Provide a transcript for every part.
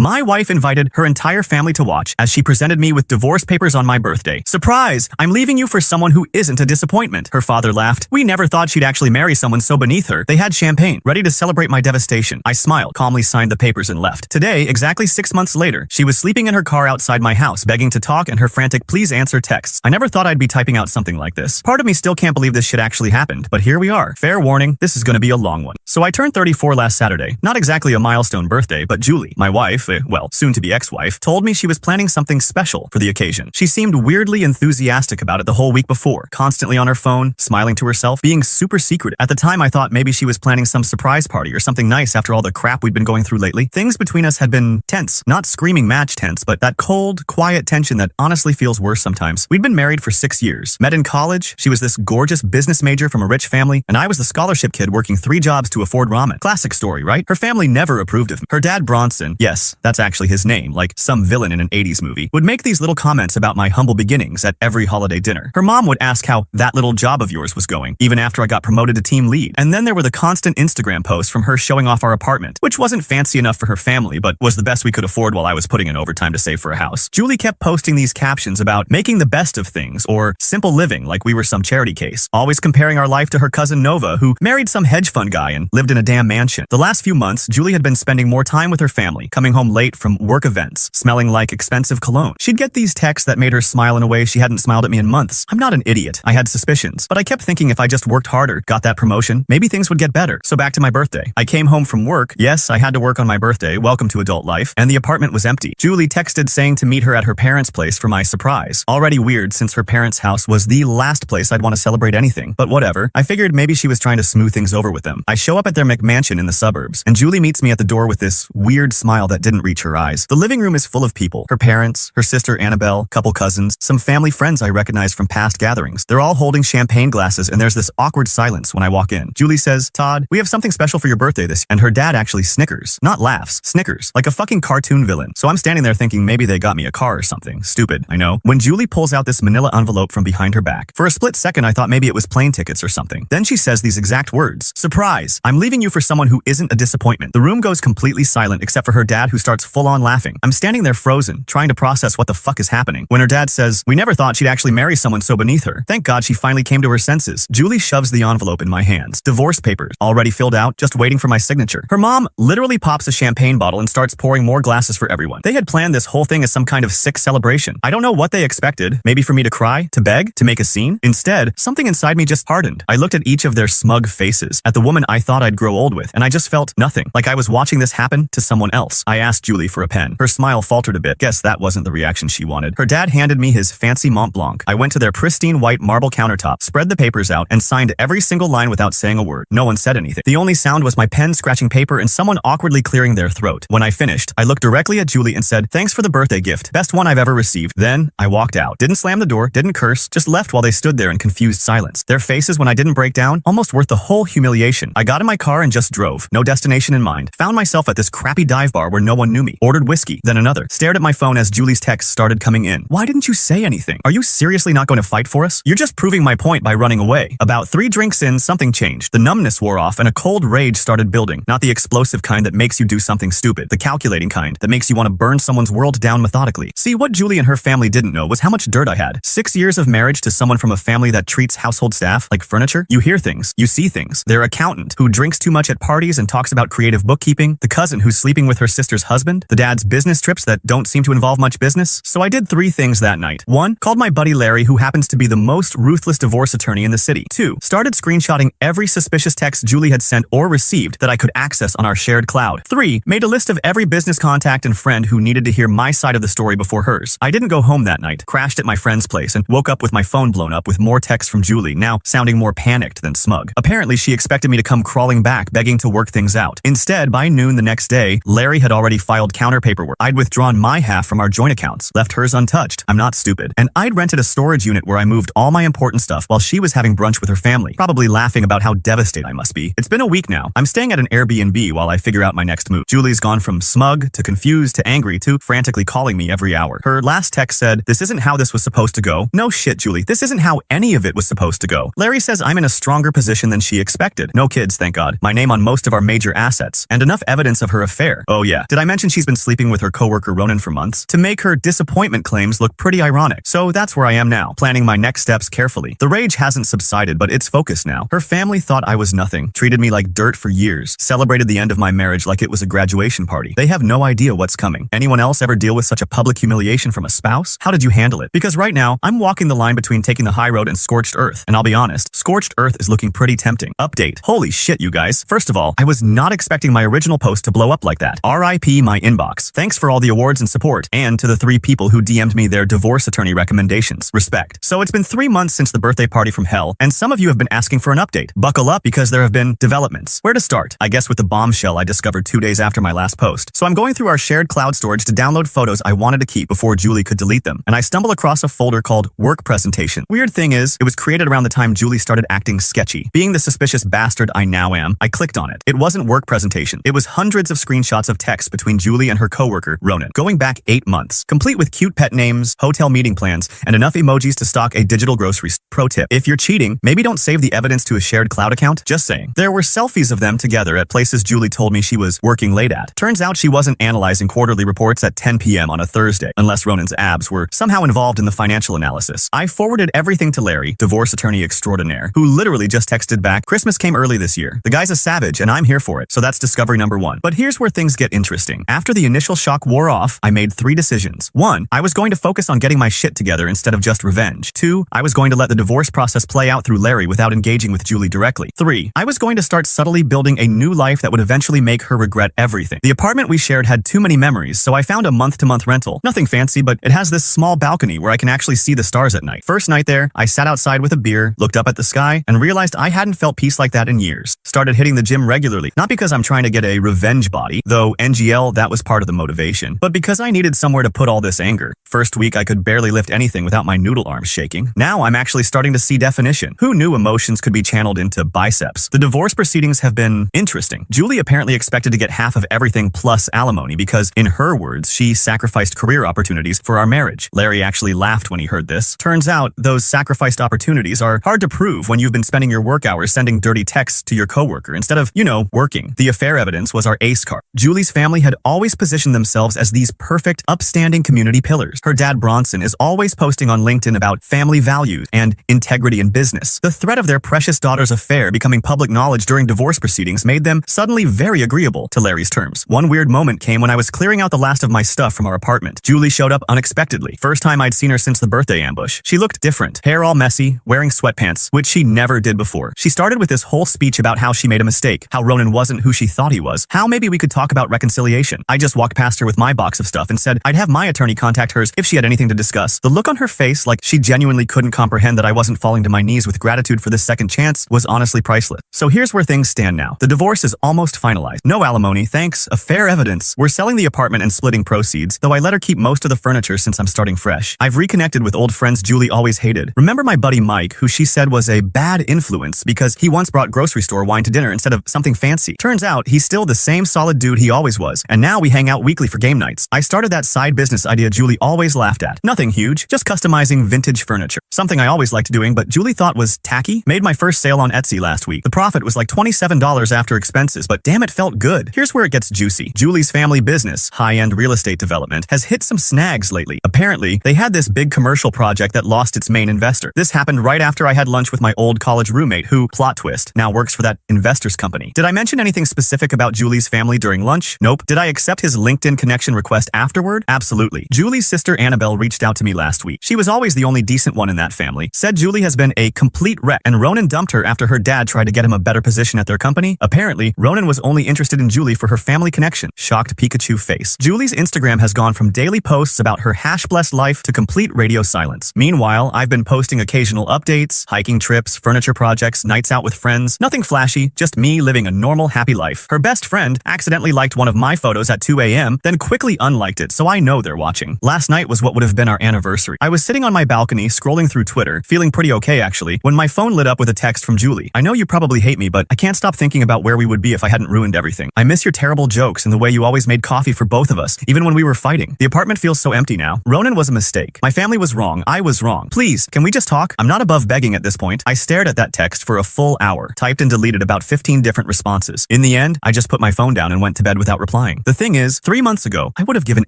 My wife invited her entire family to watch as she presented me with divorce papers on my birthday. Surprise! I'm leaving you for someone who isn't a disappointment. Her father laughed. We never thought she'd actually marry someone so beneath her. They had champagne, ready to celebrate my devastation. I smiled, calmly signed the papers and left. Today, exactly 6 months later, she was sleeping in her car outside my house, begging to talk and her frantic please answer texts. I never thought I'd be typing out something like this. Part of me still can't believe this shit actually happened, but here we are. Fair warning, this is gonna be a long one. So I turned 34 last Saturday. Not exactly a milestone birthday, but Julie, my wife, well, soon-to-be ex-wife, told me she was planning something special for the occasion. She seemed weirdly enthusiastic about it the whole week before, constantly on her phone, smiling to herself, being super secretive. At the time, I thought maybe she was planning some surprise party or something nice after all the crap we'd been going through lately. Things between us had been tense. Not screaming match tense, but that cold, quiet tension that honestly feels worse sometimes. We'd been married for 6 years. Met in college. She was this gorgeous business major from a rich family, and I was the scholarship kid working 3 jobs to afford ramen. Classic story, right? Her family never approved of me. Her dad, Bronson, yes, that's actually his name, like some villain in an 80s movie, would make these little comments about my humble beginnings at every holiday dinner. Her mom would ask how that little job of yours was going, even after I got promoted to team lead. And then there were the constant Instagram posts from her showing off our apartment, which wasn't fancy enough for her family, but was the best we could afford while I was putting in overtime to save for a house. Julie kept posting these captions about making the best of things or simple living like we were some charity case, always comparing our life to her cousin Nova, who married some hedge fund guy and lived in a damn mansion. The last few months, Julie had been spending more time with her family, coming home late from work events, smelling like expensive cologne. She'd get these texts that made her smile in a way she hadn't smiled at me in months. I'm not an idiot. I had suspicions, but I kept thinking if I just worked harder, got that promotion, maybe things would get better. So back to my birthday. I came home from work. Yes, I had to work on my birthday. Welcome to adult life. And the apartment was empty. Julie texted saying to meet her at her parents' place for my surprise. Already weird since her parents' house was the last place I'd want to celebrate anything, but whatever. I figured maybe she was trying to smooth things over with them. I show up at their McMansion in the suburbs, and Julie meets me at the door with this weird smile that didn't reach her eyes. The living room is full of people. Her parents, her sister Annabelle, couple cousins, some family friends I recognize from past gatherings. They're all holding champagne glasses, and there's this awkward silence when I walk in. Julie says, "Todd, we have something special for your birthday this year." And her dad actually snickers. Not laughs, snickers. Like a fucking cartoon villain. So I'm standing there thinking maybe they got me a car or something. Stupid, I know. When Julie pulls out this manila envelope from behind her back, for a split second I thought maybe it was plane tickets or something. Then she says these exact words. "Surprise! I'm leaving you for someone who isn't a disappointment." The room goes completely silent except for her dad, who starts full-on laughing. I'm standing there frozen, trying to process what the fuck is happening, when her dad says, "We never thought she'd actually marry someone so beneath her." Thank God she finally came to her senses. Julie shoves the envelope in my hands. Divorce papers, already filled out, just waiting for my signature. Her mom literally pops a champagne bottle and starts pouring more glasses for everyone. They had planned this whole thing as some kind of sick celebration. I don't know what they expected. Maybe for me to cry, to beg, to make a scene? Instead, something inside me just hardened. I looked at each of their smug faces, at the woman I thought I'd grow old with, and I just felt nothing, like I was watching this happen to someone else. I asked Julie for a pen. Her smile faltered a bit. Guess that wasn't the reaction she wanted. Her dad handed me his fancy Mont Blanc. I went to their pristine white marble countertop, spread the papers out, and signed every single line without saying a word. No one said anything. The only sound was my pen scratching paper and someone awkwardly clearing their throat. When I finished, I looked directly at Julie and said, "Thanks for the birthday gift. Best one I've ever received." Then I walked out. Didn't slam the door, didn't curse, just left while they stood there in confused silence. Their faces when I didn't break down, almost worth the whole humiliation. I got in my car and just drove. No destination in mind. Found myself at this crappy dive bar where no one knew me. Ordered whiskey, then another. Stared at my phone as Julie's texts started coming in. "Why didn't you say anything? Are you seriously not going to fight for us? You're just proving my point by running away." About 3 drinks in, something changed. The numbness wore off and a cold rage started building. Not the explosive kind that makes you do something stupid. The calculating kind that makes you want to burn someone's world down methodically. See, what Julie and her family didn't know was how much dirt I had. 6 years of marriage to someone from a family that treats household staff like furniture. You hear things. You see things. Their accountant, who drinks too much at parties and talks about creative bookkeeping. The cousin who's sleeping with her sister's husband. The dad's business trips that don't seem to involve much business. So I did 3 things that night. 1. Called my buddy Larry, who happens to be the most ruthless divorce attorney in the city. 2. Started screenshotting every suspicious text Julie had sent or received that I could access on our shared cloud. 3. Made a list of every business contact and friend who needed to hear my side of the story before hers. I didn't go home that night. Crashed at my friend's place and woke up with my phone blown up with more texts from Julie, now sounding more panicked than smug. Apparently, she expected me to come crawling back, begging to work things out. Instead, by noon the next day, Larry had already filed counter paperwork. I'd withdrawn my half from our joint accounts, left hers untouched. I'm not stupid. And I'd rented a storage unit where I moved all my important stuff while she was having brunch with her family, probably laughing about how devastated I must be. It's been a week now. I'm staying at an Airbnb while I figure out my next move. Julie's gone from smug to confused to angry to frantically calling me every hour. Her last text said, "This isn't how this was supposed to go." No shit, Julie. This isn't how any of it was supposed to go. Larry says I'm in a stronger position than she expected. No kids, thank God. My name on most of our major assets, and enough evidence of her affair. Oh yeah. Did I mention she's been sleeping with her coworker Ronan for months to make her disappointment claims look pretty ironic. So that's where I am now, planning my next steps carefully. The rage hasn't subsided, but it's focused now. Her family thought I was nothing, treated me like dirt for years, celebrated the end of my marriage like it was a graduation party. They have no idea what's coming. Anyone else ever deal with such a public humiliation from a spouse? How did you handle it? Because right now, I'm walking the line between taking the high road and scorched earth. And I'll be honest, scorched earth is looking pretty tempting. Update. Holy shit, you guys. First of all, I was not expecting my original post to blow up like that. RIP my inbox. Thanks for all the awards and support, and to the 3 people who DM'd me their divorce attorney recommendations. Respect. So it's been 3 months since the birthday party from hell, and some of you have been asking for an update. Buckle up because there have been developments. Where to start? I guess with the bombshell I discovered 2 days after my last post. So I'm going through our shared cloud storage to download photos I wanted to keep before Julie could delete them, and I stumble across a folder called Work Presentation. Weird thing is, it was created around the time Julie started acting sketchy. Being the suspicious bastard I now am, I clicked on it. It wasn't Work Presentation. It was hundreds of screenshots of text between Julie and her coworker, Ronan, going back 8 months, complete with cute pet names, hotel meeting plans, and enough emojis to stock a digital grocery store. Pro tip: if you're cheating, maybe don't save the evidence to a shared cloud account. Just saying. There were selfies of them together at places Julie told me she was working late at. Turns out she wasn't analyzing quarterly reports at 10 p.m. on a Thursday, unless Ronan's abs were somehow involved in the financial analysis. I forwarded everything to Larry, divorce attorney extraordinaire, who literally just texted back, "Christmas came early this year. The guy's a savage and I'm here for it." So that's discovery number 1. But here's where things get interesting. After the initial shock wore off, I made 3 decisions. 1, I was going to focus on getting my shit together instead of just revenge. 2, I was going to let the divorce process play out through Larry without engaging with Julie directly. 3, I was going to start subtly building a new life that would eventually make her regret everything. The apartment we shared had too many memories, so I found a month-to-month rental. Nothing fancy, but it has this small balcony where I can actually see the stars at night. First night there, I sat outside with a beer, looked up at the sky, and realized I hadn't felt peace like that in years. Started hitting the gym regularly, not because I'm trying to get a revenge body, though NGL, that was part of the motivation, but because I needed somewhere to put all this anger. First week, I could barely lift anything without my noodle arms shaking. Now I'm actually starting to see definition. Who knew emotions could be channeled into biceps? The divorce proceedings have been interesting. Julie apparently expected to get half of everything plus alimony because, in her words, she sacrificed career opportunities for our marriage. Larry actually laughed when he heard this. Turns out, those sacrificed opportunities are hard to prove when you've been spending your work hours sending dirty texts to your coworker instead of, working. The affair evidence was our ace card. Julie's family had always positioned themselves as these perfect, upstanding community pillars. Her dad, Bronson, is always posting on LinkedIn about family values and integrity in business. The threat of their precious daughter's affair becoming public knowledge during divorce proceedings made them suddenly very agreeable to Larry's terms. One weird moment came when I was clearing out the last of my stuff from our apartment. Julie showed up unexpectedly. First time I'd seen her since the birthday ambush. She looked different. Hair all messy, wearing sweatpants, which she never did before. She started with this whole speech about how she made a mistake, how Ronan wasn't who she thought he was, how maybe we could talk about reconciliation. I just walked past her with my box of stuff and said I'd have my attorney contact hers if she had anything to discuss. The look on her face, like she genuinely couldn't comprehend that I wasn't falling to my knees with gratitude for this second chance, was honestly priceless. So here's where things stand now. The divorce is almost finalized. No alimony, thanks. Affair evidence. We're selling the apartment and splitting proceeds, though I let her keep most of the furniture since I'm starting fresh. I've reconnected with old friends Julie always hated. Remember my buddy Mike, who she said was a bad influence because he once brought grocery store wine to dinner instead of something fancy. Turns out he's still the same solid dude he always was, and now we hang out weekly for game nights. I started that side business idea Julie always laughed at. Nothing huge, just customizing vintage furniture. Something I always liked doing, but Julie thought was tacky. Made my first sale on Etsy last week. The profit was like $27 after expenses, but damn, it felt good. Here's where it gets juicy. Julie's family business, high-end real estate development, has hit some snags lately. Apparently, they had this big commercial project that lost its main investor. This happened right after I had lunch with my old college roommate who, plot twist, now works for that investor's company. Did I mention anything specific about Julie's family during lunch? Nope. Did I accept his LinkedIn connection request afterward? Absolutely. Julie's sister Annabelle reached out to me last week. She was always the only decent one in that family. Said Julie has been a complete wreck and Ronan dumped her after her dad tried to get him a better position at their company. Apparently, Ronan was only interested in Julie for her family connection. Shocked Pikachu face. Julie's Instagram has gone from daily posts about her hash-blessed life to complete radio silence. Meanwhile, I've been posting occasional updates, hiking trips, furniture projects, nights out with friends. Nothing flashy, just me living a normal, happy life. Her best friend accidentally liked one of my photos at 2 a.m., then quickly unliked it, so I know they're watching. Last night was what would have been our anniversary. I was sitting on my balcony, scrolling through Twitter, feeling pretty okay actually, when my phone lit up with a text from Julie. I know you probably hate me, but I can't stop thinking about where we would be if I hadn't ruined everything. I miss your terrible jokes and the way you always made coffee for both of us, even when we were fighting. The apartment feels so empty now. Ronan was a mistake. My family was wrong. I was wrong. Please, can we just talk? I'm not above begging at this point. I stared at that text for a full hour, typed and deleted about 15 different responses. In the end, I just put my phone down and went to bed without replying. crying. The thing is, 3 months ago, I would have given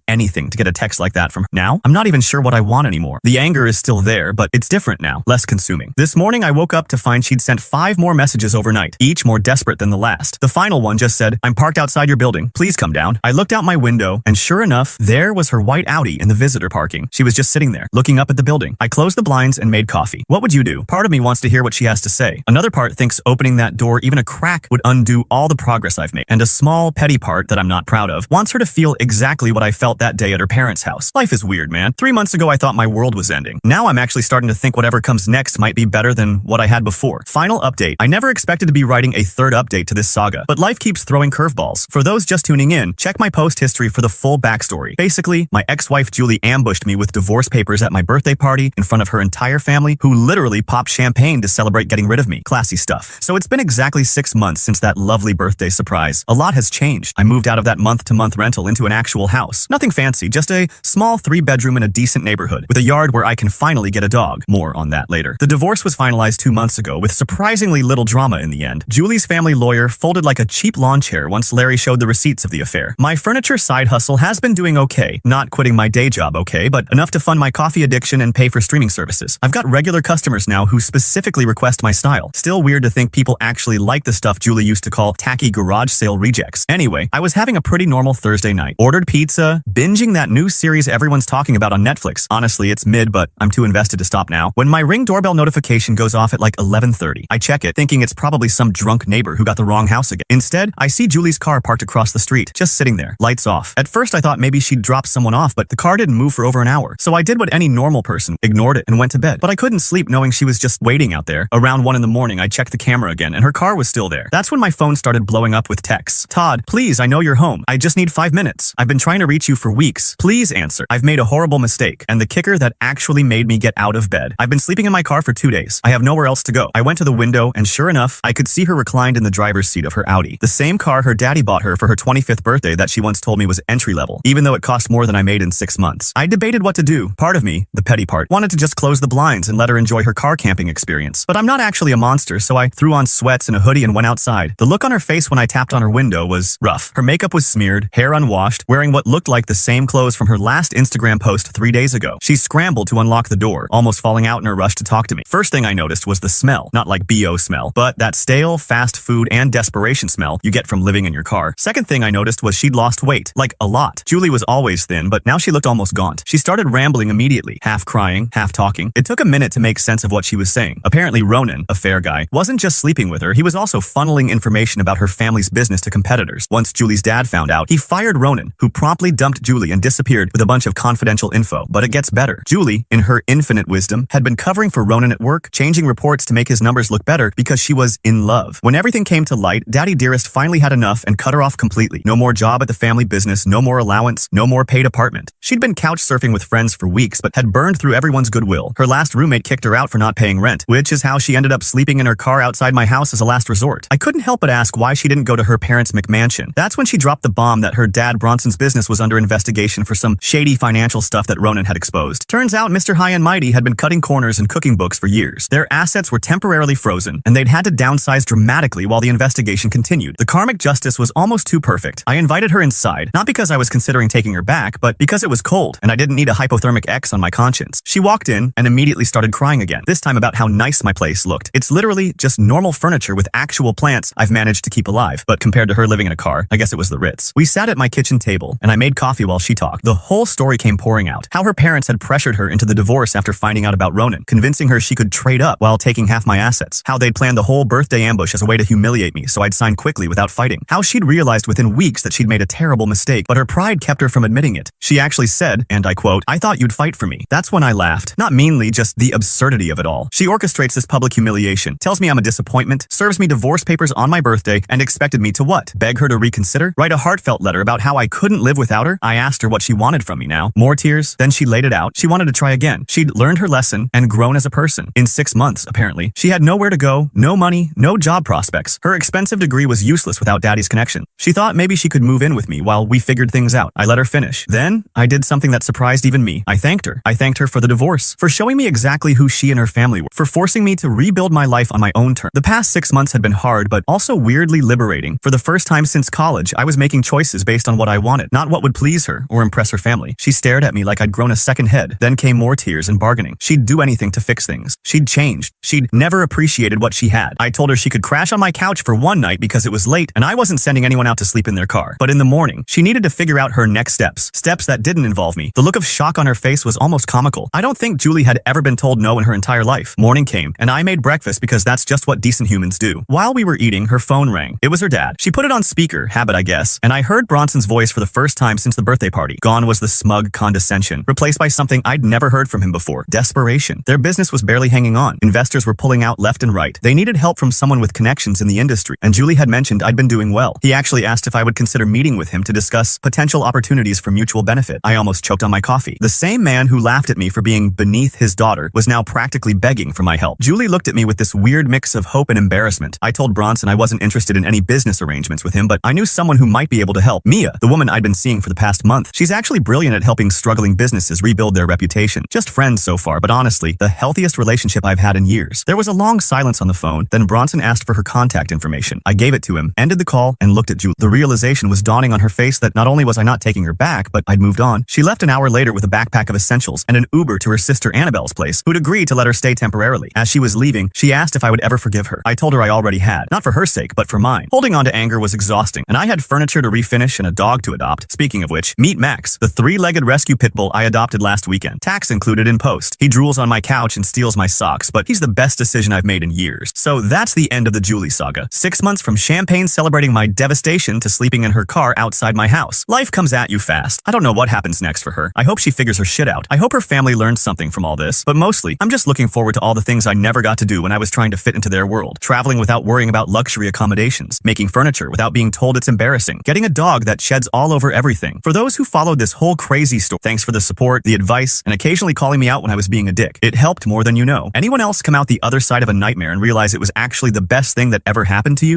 anything to get a text like that from her. Now, I'm not even sure what I want anymore. The anger is still there, but it's different now, less consuming. This morning, I woke up to find she'd sent 5 more messages overnight, each more desperate than the last. The final one just said, "I'm parked outside your building. Please come down." I looked out my window, and sure enough, there was her white Audi in the visitor parking. She was just sitting there, looking up at the building. I closed the blinds and made coffee. What would you do? Part of me wants to hear what she has to say. Another part thinks opening that door even a crack would undo all the progress I've made. And a small, petty part that I'm not proud of wants her to feel exactly what I felt that day at her parents' house. Life is weird, man. 3 months ago, I thought my world was ending. Now I'm actually starting to think whatever comes next might be better than what I had before. Final update. I never expected to be writing a third update to this saga, but life keeps throwing curveballs. For those just tuning in, check my post history for the full backstory. Basically, my ex-wife Julie ambushed me with divorce papers at my birthday party in front of her entire family, who literally popped champagne to celebrate getting rid of me. Classy stuff. So it's been exactly 6 months since that lovely birthday surprise. A lot has changed. I moved out of that month-to-month rental into an actual house. Nothing fancy, just a small 3-bedroom in a decent neighborhood, with a yard where I can finally get a dog. More on that later. The divorce was finalized 2 months ago, with surprisingly little drama in the end. Julie's family lawyer folded like a cheap lawn chair once Larry showed the receipts of the affair. My furniture side hustle has been doing okay. Not quitting my day job okay, but enough to fund my coffee addiction and pay for streaming services. I've got regular customers now who specifically request my style. Still weird to think people actually like the stuff Julie used to call tacky garage sale rejects. Anyway, I was having a pretty normal Thursday night. Ordered pizza, binging that new series everyone's talking about on Netflix. Honestly, it's mid, but I'm too invested to stop now. When my Ring doorbell notification goes off at like 11:30, I check it, thinking it's probably some drunk neighbor who got the wrong house again. Instead, I see Julie's car parked across the street, just sitting there, lights off. At first, I thought maybe she'd dropped someone off, but the car didn't move for over an hour. So I did what any normal person, ignored it and went to bed. But I couldn't sleep knowing she was just waiting out there. Around 1 in the morning, I checked the camera again, and her car was still there. That's when my phone started blowing up with texts. "Todd, please, I know you're home. I just need 5 minutes. I've been trying to reach you for weeks. Please answer. I've made a horrible mistake." And the kicker that actually made me get out of bed. I've been sleeping in my car for 2 days. I have nowhere else to go. I went to the window, and sure enough, I could see her reclined in the driver's seat of her Audi. The same car her daddy bought her for her 25th birthday that she once told me was entry level, even though it cost more than I made in 6 months. I debated what to do. Part of me, the petty part, wanted to just close the blinds and let her enjoy her car camping experience. But I'm not actually a monster, so I threw on sweats and a hoodie and went outside. The look on her face when I tapped on her window was rough. Her makeup was smeared, hair unwashed, wearing what looked like the same clothes from her last Instagram post 3 days ago. She scrambled to unlock the door, almost falling out in her rush to talk to me. First thing I noticed was the smell. Not like BO smell, but that stale, fast food and desperation smell you get from living in your car. Second thing I noticed was she'd lost weight. Like, a lot. Julie was always thin, but now she looked almost gaunt. She started rambling immediately, half crying, half talking. It took a minute to make sense of what she was saying. Apparently Ronan, a fair guy, wasn't just sleeping with her, he was also funneling information about her family's business to competitors. Once Julie's dad found out, he fired Ronan, who promptly dumped Julie and disappeared with a bunch of confidential info. But it gets better. Julie, in her infinite wisdom, had been covering for Ronan at work, changing reports to make his numbers look better because she was in love. When everything came to light, Daddy Dearest finally had enough and cut her off completely. No more job at the family business, no more allowance, no more paid apartment. She'd been couch surfing with friends for weeks, but had burned through everyone's goodwill. Her last roommate kicked her out for not paying rent, which is how she ended up sleeping in her car outside my house as a last resort. I couldn't help but ask why she didn't go to her parents' McMansion. That's when she dropped the bomb that her dad Bronson's business was under investigation for some shady financial stuff that Ronan had exposed. Turns out Mr. High and Mighty had been cutting corners and cooking books for years. Their assets were temporarily frozen, and they'd had to downsize dramatically while the investigation continued. The karmic justice was almost too perfect. I invited her inside, not because I was considering taking her back, but because it was cold, and I didn't need a hypothermic X on my conscience. She walked in and immediately started crying again, this time about how nice my place looked. It's literally just normal furniture with actual plants I've managed to keep alive, but compared to her living in a car, I guess it was the Ritz. We sat at my kitchen table, and I made coffee while she talked. The whole story came pouring out. How her parents had pressured her into the divorce after finding out about Ronan, convincing her she could trade up while taking half my assets. How they'd planned the whole birthday ambush as a way to humiliate me so I'd sign quickly without fighting. How she'd realized within weeks that she'd made a terrible mistake, but her pride kept her from admitting it. She actually said, and I quote, "I thought you'd fight for me." That's when I laughed. Not meanly, just the absurdity of it all. She orchestrates this public humiliation, tells me I'm a disappointment, serves me divorce papers on my birthday, and expected me to what? Beg her to reconsider? Write a heartfelt letter about how I couldn't live without her? I asked her what she wanted from me now. More tears? Then she laid it out. She wanted to try again. She'd learned her lesson and grown as a person. In 6 months, apparently. She had nowhere to go, no money, no job prospects. Her expensive degree was useless without Daddy's connection. She thought maybe she could move in with me while we figured things out. I let her finish. Then, I did something that surprised even me. I thanked her. I thanked her for the divorce, for showing me exactly who she and her family were, for forcing me to rebuild my life on my own terms. The past 6 months had been hard, but also weirdly liberating. For the first time since college, I was making making choices based on what I wanted, not what would please her or impress her family. She stared at me like I'd grown a second head. Then came more tears and bargaining. She'd do anything to fix things. She'd changed. She'd never appreciated what she had. I told her she could crash on my couch for one night because it was late and I wasn't sending anyone out to sleep in their car. But in the morning, she needed to figure out her next steps. Steps that didn't involve me. The look of shock on her face was almost comical. I don't think Julie had ever been told no in her entire life. Morning came, and I made breakfast because that's just what decent humans do. While we were eating, her phone rang. It was her dad. She put it on speaker, habit I guess, and I heard Bronson's voice for the first time since the birthday party. Gone was the smug condescension, replaced by something I'd never heard from him before. Desperation. Their business was barely hanging on. Investors were pulling out left and right. They needed help from someone with connections in the industry, and Julie had mentioned I'd been doing well. He actually asked if I would consider meeting with him to discuss potential opportunities for mutual benefit. I almost choked on my coffee. The same man who laughed at me for being beneath his daughter was now practically begging for my help. Julie looked at me with this weird mix of hope and embarrassment. I told Bronson I wasn't interested in any business arrangements with him, but I knew someone who might be able to help. Mia, the woman I'd been seeing for the past month. She's actually brilliant at helping struggling businesses rebuild their reputation. Just friends so far, but honestly, the healthiest relationship I've had in years. There was a long silence on the phone, then Bronson asked for her contact information. I gave it to him, ended the call, and looked at Julie. The realization was dawning on her face that not only was I not taking her back, but I'd moved on. She left an hour later with a backpack of essentials and an Uber to her sister Annabelle's place, who'd agreed to let her stay temporarily. As she was leaving, she asked if I would ever forgive her. I told her I already had, not for her sake, but for mine. Holding on to anger was exhausting, and I had furniture to refinish and a dog to adopt. Speaking of which, meet Max, the three-legged rescue pit bull I adopted last weekend. Tax included in post. He drools on my couch and steals my socks, but he's the best decision I've made in years. So that's the end of the Julie saga. 6 months from champagne celebrating my devastation to sleeping in her car outside my house. Life comes at you fast. I don't know what happens next for her. I hope she figures her shit out. I hope her family learns something from all this. But mostly, I'm just looking forward to all the things I never got to do when I was trying to fit into their world. Traveling without worrying about luxury accommodations. Making furniture without being told it's embarrassing. Getting a dog that sheds all over everything. For those who followed this whole crazy story, thanks for the support, the advice, and occasionally calling me out when I was being a dick. It helped more than you know. Anyone else come out the other side of a nightmare and realize it was actually the best thing that ever happened to you?